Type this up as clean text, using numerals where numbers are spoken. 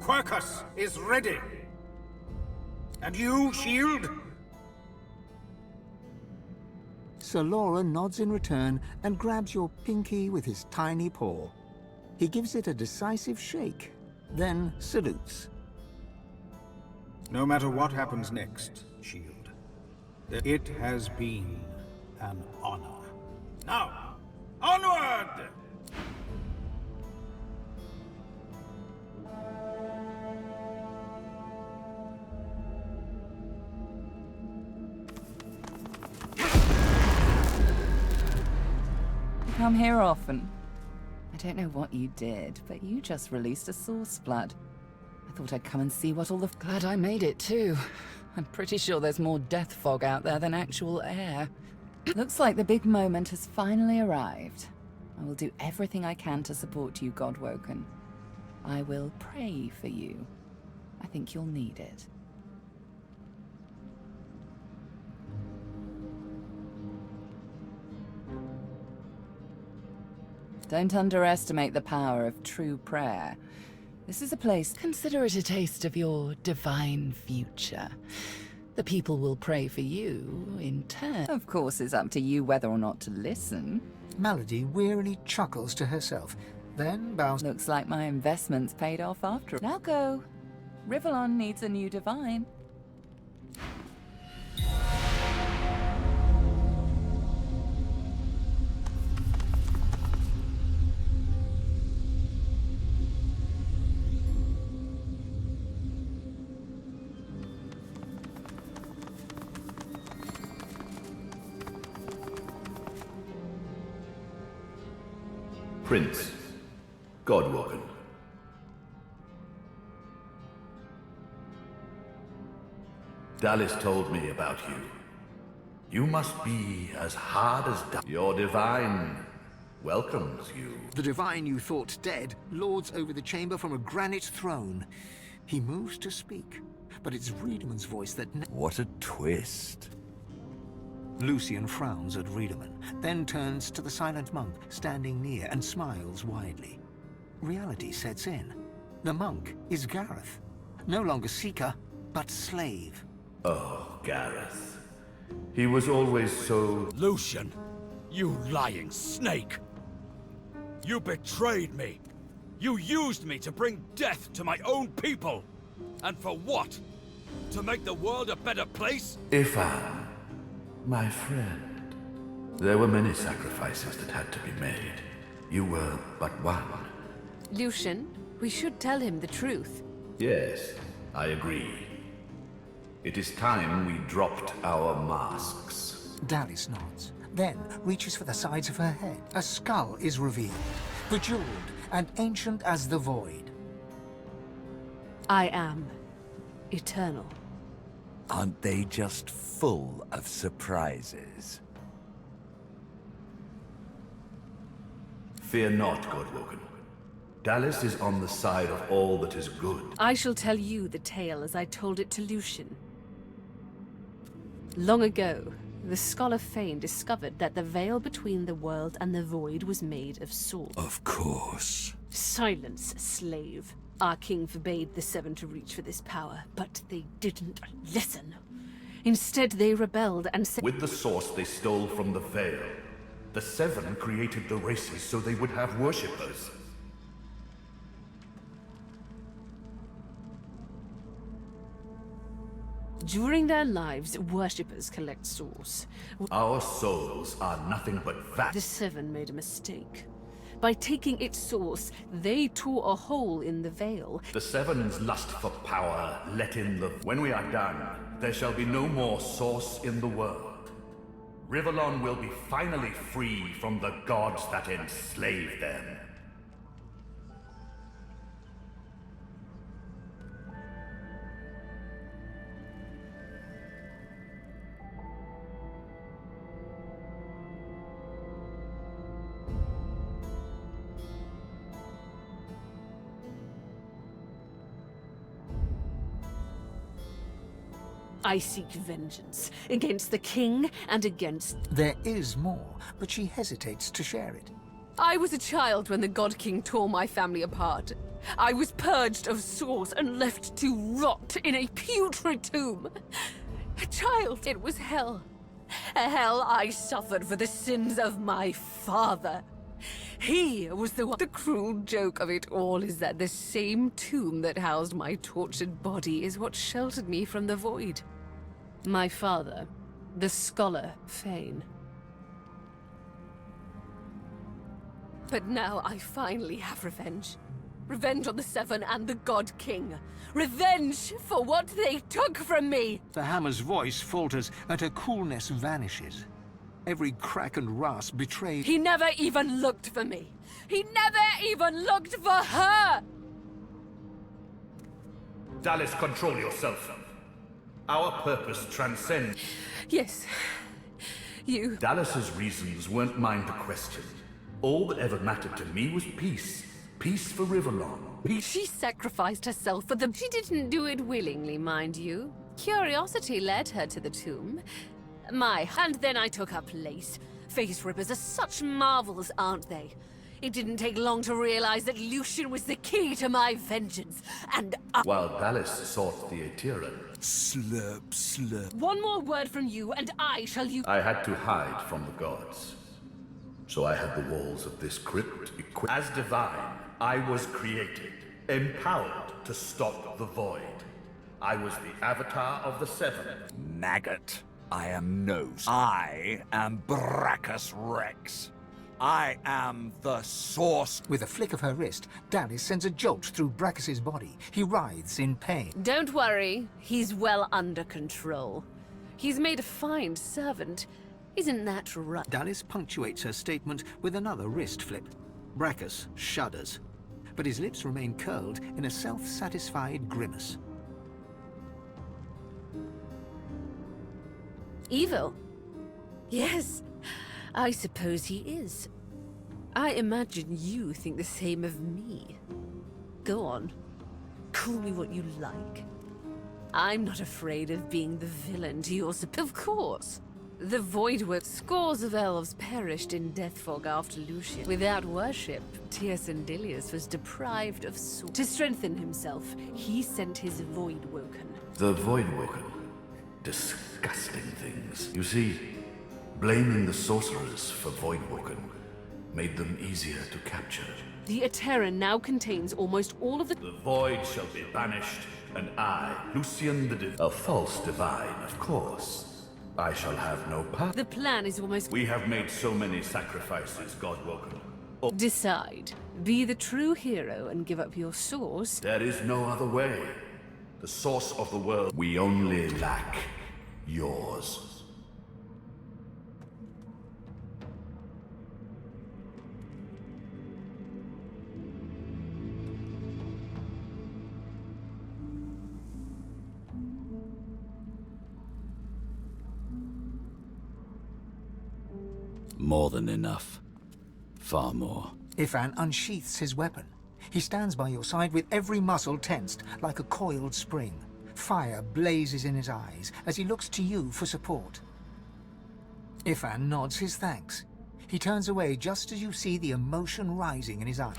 Quercus is ready. And you, Shield? Sir Laura nods in return and grabs your pinky with his tiny paw. He gives it a decisive shake, then salutes. No matter what happens next, Shield, it has been an honor. Now, onward! You come here often. I don't know what you did, but you just released a source flood. I thought I'd come and see what all the... Glad I made it too. I'm pretty sure there's more death fog out there than actual air. Looks like the big moment has finally arrived. I will do everything I can to support you, Godwoken. I will pray for you. I think you'll need it. Don't underestimate the power of true prayer. This is a place, consider it a taste of your divine future. The people will pray for you in turn. Of course, it's up to you whether or not to listen. Malady wearily chuckles to herself, then bows. Looks like my investment's paid off after all. Now go. Rivellon needs a new divine. Prince, Godwoken. Dallis told me about you. You must be as hard as your divine welcomes you. The divine you thought dead lords over the chamber from a granite throne. He moves to speak, but it's Riedeman's voice that... What a twist. Lucian frowns at Riedemann, then turns to the silent monk standing near and smiles widely. Reality sets in. The monk is Gareth. No longer seeker, but slave. Oh, Gareth. He was always so... Lucian, you lying snake! You betrayed me! You used me to bring death to my own people! And for what? To make the world a better place? Ifan, my friend, there were many sacrifices that had to be made. You were but one. Lucian, we should tell him the truth. Yes, I agree. It is time we dropped our masks. Dallis nods, then reaches for the sides of her head. A skull is revealed, bejeweled and ancient as the void. I am eternal. Aren't they just full of surprises? Fear not, Godwoken. Dallis is on the side of all that is good. I shall tell you the tale as I told it to Lucian. Long ago, the scholar Fane discovered that the veil between the world and the void was made of salt. Of course. Silence, slave. Our king forbade the Seven to reach for this power, but they didn't listen. Instead, they rebelled and said... With the source they stole from the veil, the Seven created the races so they would have worshippers. During their lives, worshippers collect souls. Our souls are nothing but The Seven made a mistake. By taking its source, they tore a hole in the veil. The Seven's lust for power let in the... When we are done, there shall be no more source in the world. Rivellon will be finally free from the gods that enslaved them. I seek vengeance against the king and against... There is more, but she hesitates to share it. I was a child when the God King tore my family apart. I was purged of souls and left to rot in a putrid tomb. A child, it was hell. A hell I suffered for the sins of my father. He was the one. The cruel joke of it all is that the same tomb that housed my tortured body is what sheltered me from the void. My father, the scholar Fane. But now I finally have revenge. Revenge on the Seven and the God King. Revenge for what they took from me! The hammer's voice falters and her coolness vanishes. Every crack and rasp betrays... He never even looked for me. He never even looked for her! Dallas, control yourself. Our purpose transcends. Yes. You... Dallas's reasons weren't mine to question. All that ever mattered to me was peace. Peace for Rivellon. Peace. She sacrificed herself for them. She didn't do it willingly, mind you. Curiosity led her to the tomb. And then I took her place. Face rippers are such marvels, aren't they? It didn't take long to realize that Lucian was the key to my vengeance, and While Dallas sought the Aetiran, Slurp, slurp. one more word from you, and I shall use... I had to hide from the gods. So I had the walls of this crypt equipped. As divine, I was created, empowered to stop the void. I was the avatar of the Seven. Maggot. I am I am Brachus Rex. I am the source. With a flick of her wrist, Dallas sends a jolt through Brachus's body. He writhes in pain. Don't worry, he's well under control. He's made a fine servant. Isn't that right? Dallas punctuates her statement with another wrist flip. Brachus shudders, but his lips remain curled in a self-satisfied grimace. Evil? Yes, I suppose he is. I imagine you think the same of me. Go on. Call me what you like. I'm not afraid of being the villain to your Of course. The Void were scores of elves perished in Deathfog after Lucian. Without worship, Teosindilius was deprived of sword. To strengthen himself, he sent his Voidwoken. The Voidwoken. Disgusting things. You see, blaming the sorcerers for Voidwoken made them easier to capture. The Aetiran now contains almost all of the... The Void shall be banished, and I, Lucian a false divine, of course. I shall have no power. The plan is almost... We have made so many sacrifices, Godwoken. Decide. Be the true hero and give up your source. There is no other way. The source of the world. We only lack yours. More than enough. Far more. Ifan unsheaths his weapon. He stands by your side with every muscle tensed like a coiled spring. Fire blazes in his eyes as he looks to you for support. Ifan nods his thanks. He turns away just as you see the emotion rising in his eyes.